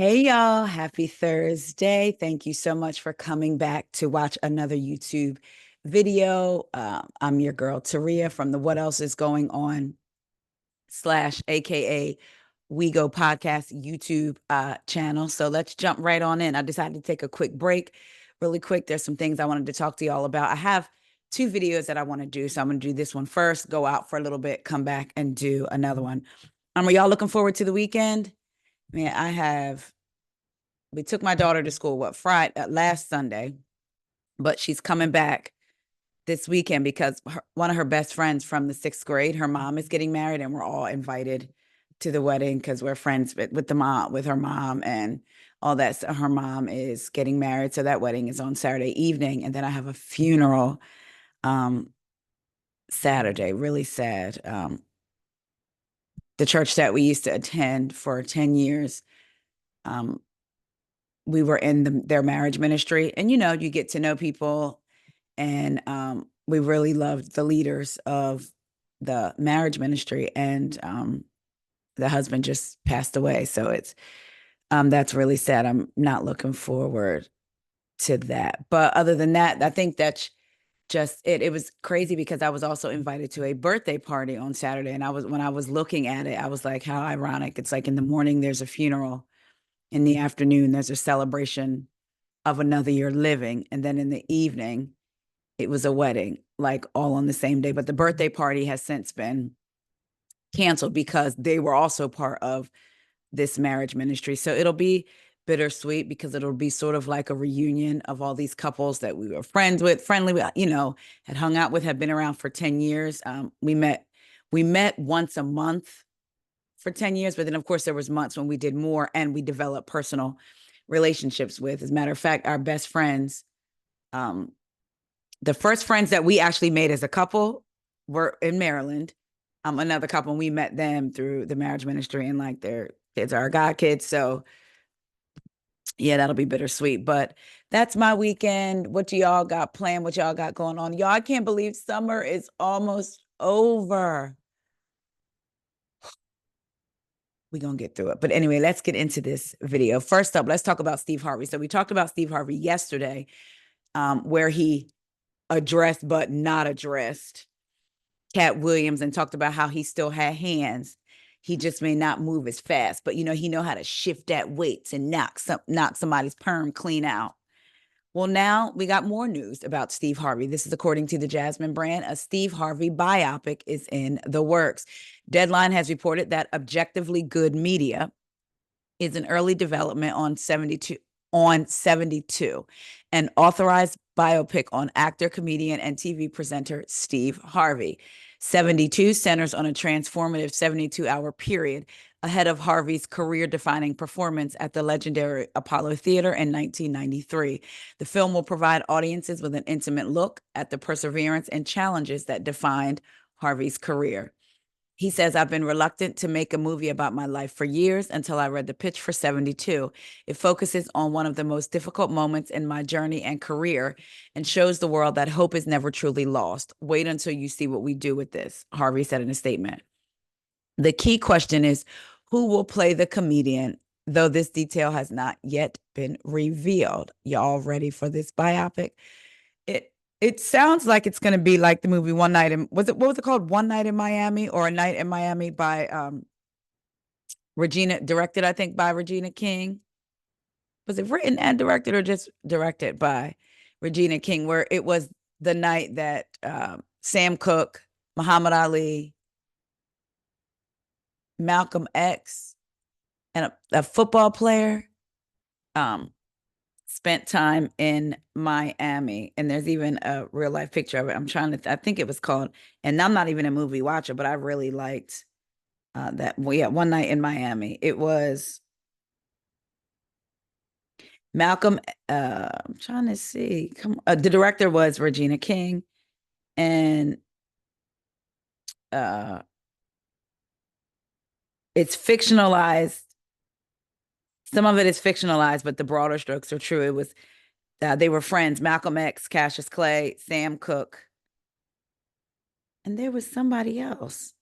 Hey y'all, happy Thursday. Thank you so much for coming back to watch another YouTube video. I'm your girl Taria from the What Else Is Going On slash AKA WEIGO podcast YouTube channel. So let's jump right on in. I decided to take a quick break, really quick. There's some things I wanted to talk to y'all about. I have two videos that I want to do. So I'm going to do this one first, go out for a little bit, come back and do another one. Are y'all looking forward to the weekend? Man, we took my daughter to school last Sunday, but she's coming back this weekend because one of her best friends from the 6th grade, her mom is getting married, and we're all invited to the wedding because we're friends with her mom and all that. So her mom is getting married, so that wedding is on Saturday evening, and then I have a funeral Saturday. Really sad. The church that we used to attend for 10 years. We were in their marriage ministry, and you get to know people, and we really loved the leaders of the marriage ministry, and the husband just passed away, so it's that's really sad. I'm not looking forward to that, but other than that, I think that's just it was crazy because I was also invited to a birthday party on Saturday, and when I was looking at it, I was like, how ironic. It's like in the morning there's a funeral, in the afternoon there's a celebration of another year living, and then in the evening it was a wedding, like all on the same day. But the birthday party has since been canceled because they were also part of this marriage ministry. So it'll be bittersweet because it'll be sort of like a reunion of all these couples that we were friendly with, had hung out with, had been around for 10 years. We met once a month for 10 years, but then of course there was months when we did more and we developed personal relationships with. As a matter of fact, our best friends, um, the first friends that we actually made as a couple were in Maryland. Another couple, and we met them through the marriage ministry, and like their kids are our god kids. So yeah, that'll be bittersweet. But that's my weekend. What do y'all got planned? What y'all got going on? Y'all, I can't believe summer is almost over. We're going to get through it. But anyway, let's get into this video. First up, let's talk about Steve Harvey. So we talked about Steve Harvey yesterday, where he addressed but not addressed Cat Williams and talked about how he still had hands. He just may not move as fast, but he know how to shift that weights and knock somebody's perm clean out. Well, now we got more news about Steve Harvey. This is according to the Jasmine brand. A Steve Harvey biopic is in the works. Deadline has reported that Objectively Good Media is in early development on 72, an authorized biopic on actor, comedian, and TV presenter Steve Harvey. 72 centers on a transformative 72-hour period ahead of Harvey's career-defining performance at the legendary Apollo Theater in 1993. The film will provide audiences with an intimate look at the perseverance and challenges that defined Harvey's career. He says, I've been reluctant to make a movie about my life for years until I read the pitch for 72. It focuses on one of the most difficult moments in my journey and career and shows the world that hope is never truly lost. Wait until you see what we do with this, Harvey said in a statement. The key question is, who will play the comedian, though this detail has not yet been revealed. Y'all ready for this biopic? It sounds like it's going to be like the movie One Night in, what was it called? One Night in Miami, or A Night in Miami by directed, I think, by Regina King. Was it written and directed or just directed by Regina King, where it was the night that Sam Cooke, Muhammad Ali, Malcolm X, and a football player spent time in Miami. And there's even a real life picture of it. I think it was called, and I'm not even a movie watcher, but I really liked that. Well, yeah, One Night in Miami. It was Malcolm. I'm trying to see. The director was Regina King, and it's fictionalized. Some of it is fictionalized, but the broader strokes are true. It was they were friends: Malcolm X, Cassius Clay, Sam Cooke, and there was somebody else,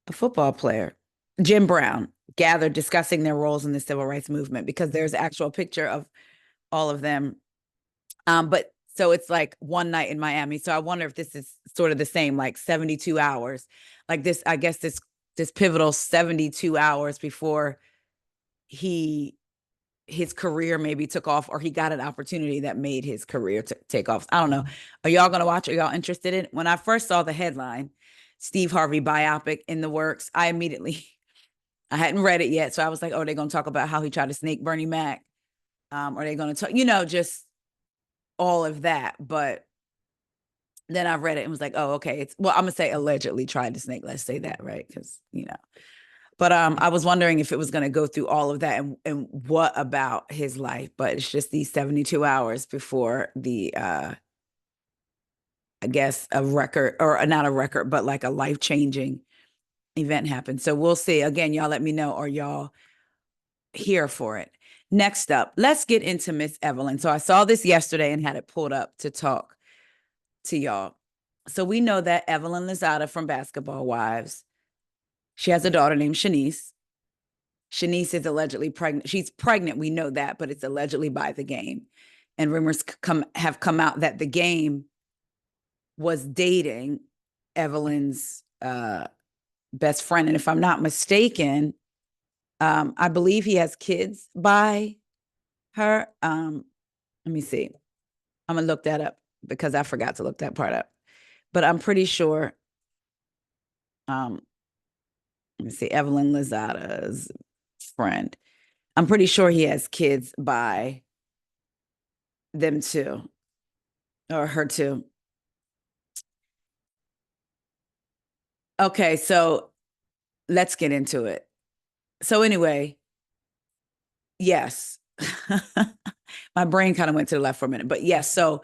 a football player, Jim Brown. gathered discussing their roles in the civil rights movement, because there's actual picture of all of them. But so it's like one night in Miami. So I wonder if this is sort of the same, like 72 hours, like this, I guess this pivotal 72 hours before his career maybe took off, or he got an opportunity that made his career take off. I don't know. Are y'all going to watch? Are y'all interested in? When I first saw the headline, Steve Harvey biopic in the works, I hadn't read it yet. So I was like, oh, they're going to talk about how he tried to snake Bernie Mac. Are they going to talk, just all of that. But then I read it and was like, oh, okay. I'm going to say allegedly tried to snake. Let's say that, right? Because, but I was wondering if it was going to go through all of that and what about his life. But it's just these 72 hours before the, I guess, a record, or not a record, but like a life-changing event happened. So we'll see. Again, y'all let me know, are y'all here for it? Next up, let's get into Miss Evelyn. So I saw this yesterday and had it pulled up to talk to y'all. So we know that Evelyn Lozada from Basketball Wives, she has a daughter named Shanice. Shanice is allegedly pregnant. She's pregnant, we know that, but it's allegedly by the Game. And rumors have come out that the Game was dating Evelyn's best friend. And if I'm not mistaken, I believe he has kids by her. Let me see. I'm going to look that up because I forgot to look that part up. But I'm pretty sure, let me see, Evelyn Lozada's friend. I'm pretty sure he has kids by them too, or her too. Okay, so let's get into it. So anyway, yes. My brain kind of went to the left for a minute, but yes. So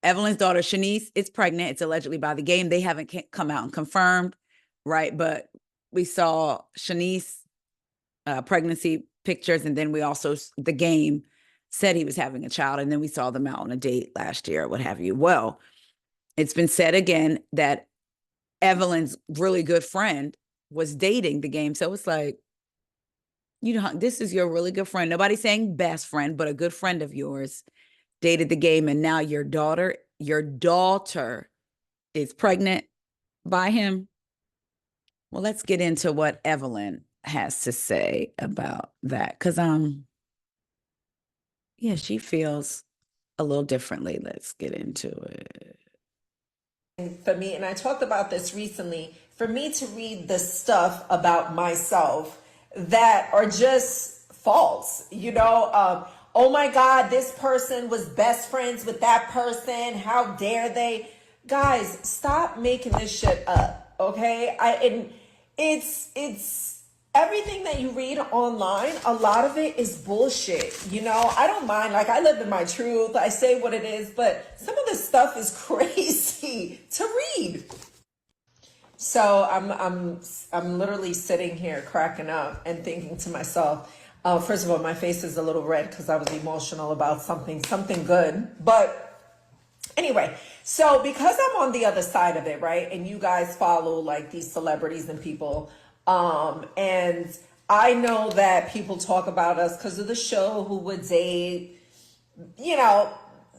Evelyn's daughter, Shanice, is pregnant. It's allegedly by the Game. They haven't come out and confirmed, right? But we saw Shanice pregnancy pictures, and then we also, the Game said he was having a child, and then we saw them out on a date last year, or what have you. Well, it's been said again that Evelyn's really good friend was dating the Game. So it's like, this is your really good friend. Nobody's saying best friend, but a good friend of yours dated the Game, and now your daughter is pregnant by him. Well, let's get into what Evelyn has to say about that, because she feels a little differently. Let's get into it. For me, and I talked about this recently, for me to read the stuff about myself that are just false, oh my God, this person was best friends with that person. How dare they? Guys, stop making this shit up, okay? It's everything that you read online, a lot of it is bullshit. I don't mind. Like, I live in my truth. I say what it is, but some of this stuff is crazy to read. So I'm literally sitting here cracking up and thinking to myself, first of all, my face is a little red because I was emotional about something good. But anyway, so because I'm on the other side of it, right? And you guys follow like these celebrities and people, and I know that people talk about us because of the show, who would date,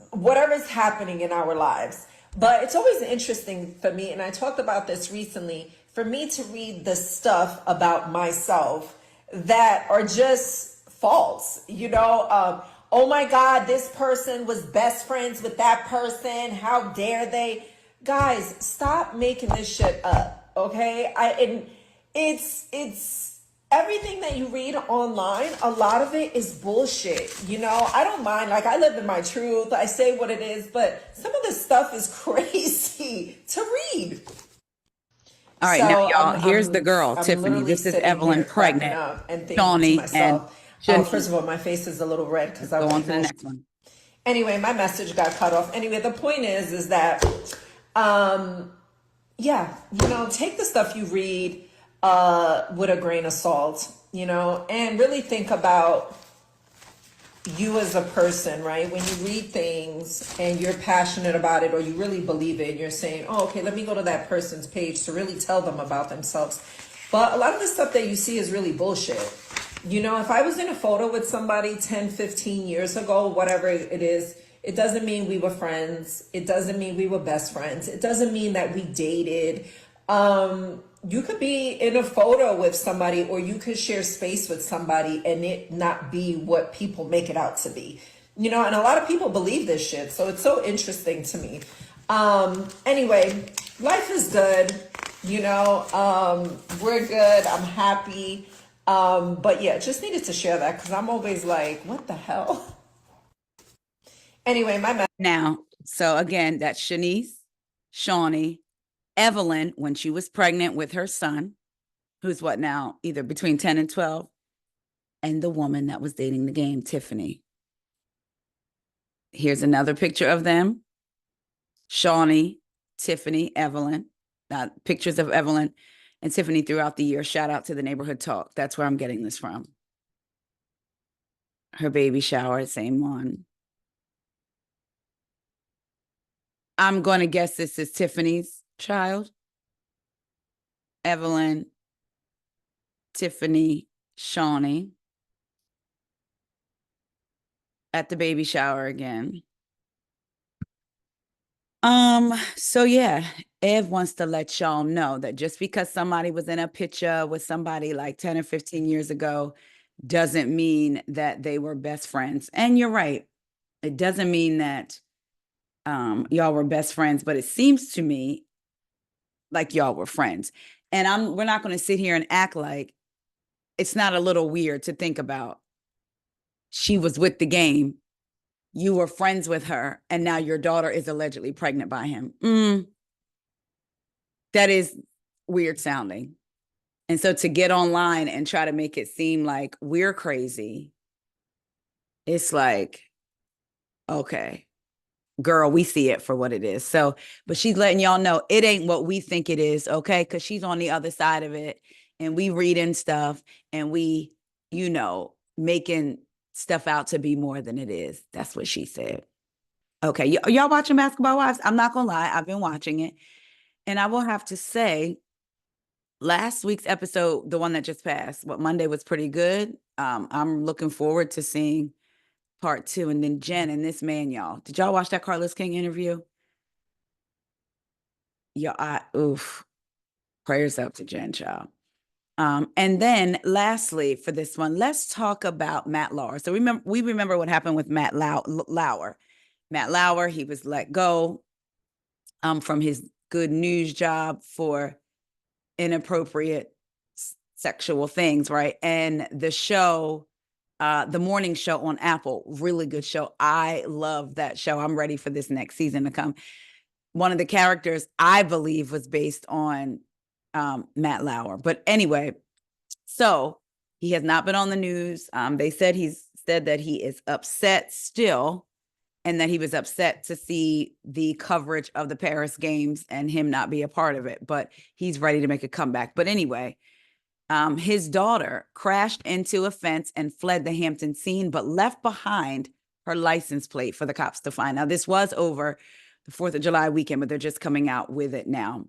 whatever's happening in our lives. But it's always interesting for me, and I talked about this recently, for me to read the stuff about myself that are just false. Oh my God, this person was best friends with that person. How dare they? Guys, stop making this shit up, okay? It's everything that you read online, a lot of it is bullshit. I don't mind. Like, I live in my truth. I say what it is, but some of this stuff is crazy to read. All right, so, now y'all, here's the girl, Tiffany. This is Evelyn pregnant. Shawnee, and first of all, my face is a little red because I was on to the next one. Anyway, my message got cut off. Anyway, the point is that, take the stuff you read with a grain of salt, and really think about you as a person, right? When you read things and you're passionate about it, or you really believe it, and you're saying, oh, okay, let me go to that person's page to really tell them about themselves. But a lot of the stuff that you see is really bullshit. You know, if I was in a photo with somebody 10, 15 years ago, whatever it is, it doesn't mean we were friends. It doesn't mean we were best friends. It doesn't mean that we dated. You could be in a photo with somebody, or you could share space with somebody and it not be what people make it out to be. You know, and a lot of people believe this shit. So it's so interesting to me. Anyway, life is good. You know, we're good. I'm happy. But yeah, just needed to share that because I'm always like, what the hell? Anyway, my man. Now, so again, that's Shanice, Shawnee, Evelyn, when she was pregnant with her son, who's what now, either between 10 and 12, and the woman that was dating the game, Tiffany. Here's another picture of them. Shawnee, Tiffany, Evelyn. Pictures of Evelyn and Tiffany throughout the year. Shout out to the Neighborhood Talk. That's where I'm getting this from. Her baby shower, same one. I'm going to guess this is Tiffany's child. Evelyn, Tiffany, Shawnee. At the baby shower again. So yeah, Ev wants to let y'all know that just because somebody was in a picture with somebody like 10 or 15 years ago doesn't mean that they were best friends. And you're right. It doesn't mean that y'all were best friends, but it seems to me like y'all were friends. And we're not going to sit here and act like it's not a little weird to think about. She was with the game. You were friends with her, and now your daughter is allegedly pregnant by him. That is weird sounding. And so to get online and try to make it seem like we're crazy, it's like, okay, girl, we see it for what it is. So, but she's letting y'all know it ain't what we think it is, okay? Because she's on the other side of it, and we reading stuff, and we, making stuff out to be more than it is. That's what she said. Okay, y'all watching Basketball Wives? I'm not gonna lie, I've been watching it, and I will have to say, last week's episode, the one that just passed, what Monday, was pretty good. I'm looking forward to seeing part 2, and then Jen and this man, y'all. Did y'all watch that Carlos King interview? Yeah, oof. Prayers up to Jen, child. And then lastly, for this one, let's talk about Matt Lauer. So we remember what happened with Matt Lauer. Matt Lauer, he was let go from his good news job for inappropriate sexual things, right? And the show, the morning show on Apple, really good show. I love that show. I'm ready for this next season to come. One of the characters, I believe, was based on Matt Lauer. But anyway, so he has not been on the news. They said that he is upset still, and that he was upset to see the coverage of the Paris Games and him not be a part of it. But he's ready to make a comeback. But anyway, his daughter crashed into a fence and fled the Hampton scene, but left behind her license plate for the cops to find. Now, this was over the 4th of July weekend, but they're just coming out with it now.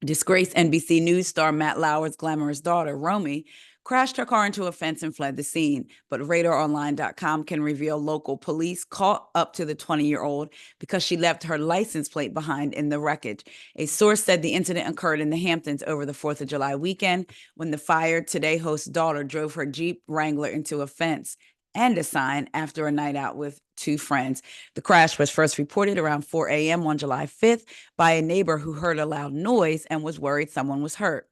Disgraced NBC News star Matt Lauer's glamorous daughter, Romy, crashed her car into a fence and fled the scene. But RadarOnline.com can reveal local police caught up to the 20-year-old because she left her license plate behind in the wreckage. A source said the incident occurred in the Hamptons over the 4th of July weekend when the Fired Today host's daughter drove her Jeep Wrangler into a fence and a sign after a night out with 2 friends. The crash was first reported around 4 a.m. on July 5th by a neighbor who heard a loud noise and was worried someone was hurt.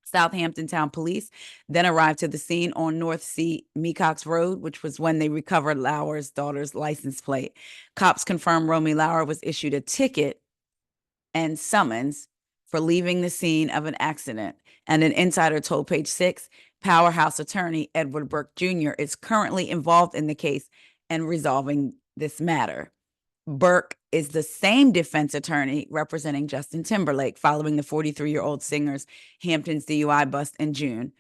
Southampton Town Police then arrived to the scene on North C. Mecox Road, which was when they recovered Lauer's daughter's license plate. Cops confirmed Romy Lauer was issued a ticket and summons for leaving the scene of an accident. And an insider told Page Six, Powerhouse attorney Edward Burke Jr. is currently involved in the case and resolving this matter. Burke is the same defense attorney representing Justin Timberlake following the 43-year-old singer's Hamptons DUI bust in June.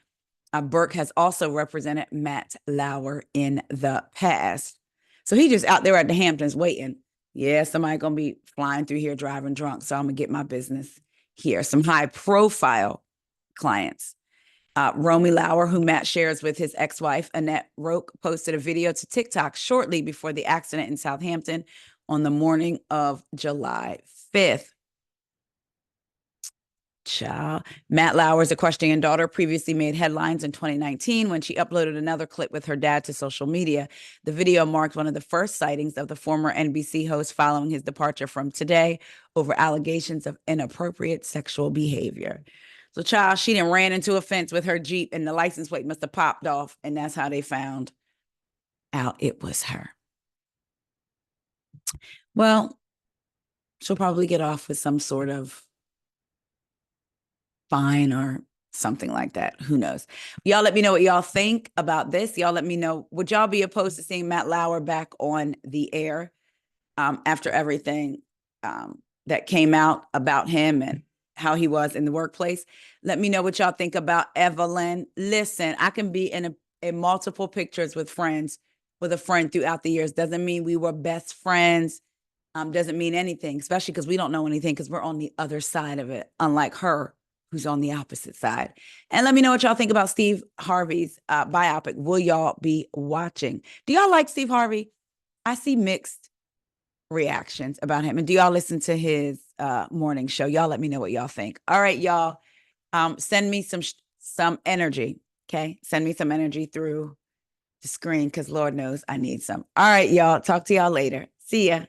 Burke has also represented Matt Lauer in the past. So he just out there at the Hamptons waiting. Yeah, somebody going to be flying through here driving drunk, so I'm going to get my business here. Some high profile clients. Romy Lauer, who Matt shares with his ex-wife, Annette Roque, posted a video to TikTok shortly before the accident in Southampton on the morning of July 5th. Child. Matt Lauers, equestrian daughter, previously made headlines in 2019 when she uploaded another clip with her dad to social media. The video marked one of the first sightings of the former NBC host following his departure from Today over allegations of inappropriate sexual behavior. So, child, she done ran into a fence with her Jeep and the license plate must have popped off, and that's how they found out it was her. Well, she'll probably get off with some sort of fine or something like that. Who knows? Y'all let me know what y'all think about this. Y'all let me know. Would y'all be opposed to seeing Matt Lauer back on the air after everything that came out about him and how he was in the workplace? Let me know what y'all think about Evelyn. Listen, I can be in multiple pictures with a friend throughout the years. Doesn't mean we were best friends. Doesn't mean anything, especially because we don't know anything because we're on the other side of it, unlike her, who's on the opposite side. And let me know what y'all think about Steve Harvey's biopic. Will y'all be watching? Do y'all like Steve Harvey? I see mixed reactions about him. And do y'all listen to his morning show? Y'all let me know what y'all think. All right, y'all. Send me some energy. Okay. Send me some energy through the screen because Lord knows I need some. All right, y'all. Talk to y'all later. See ya.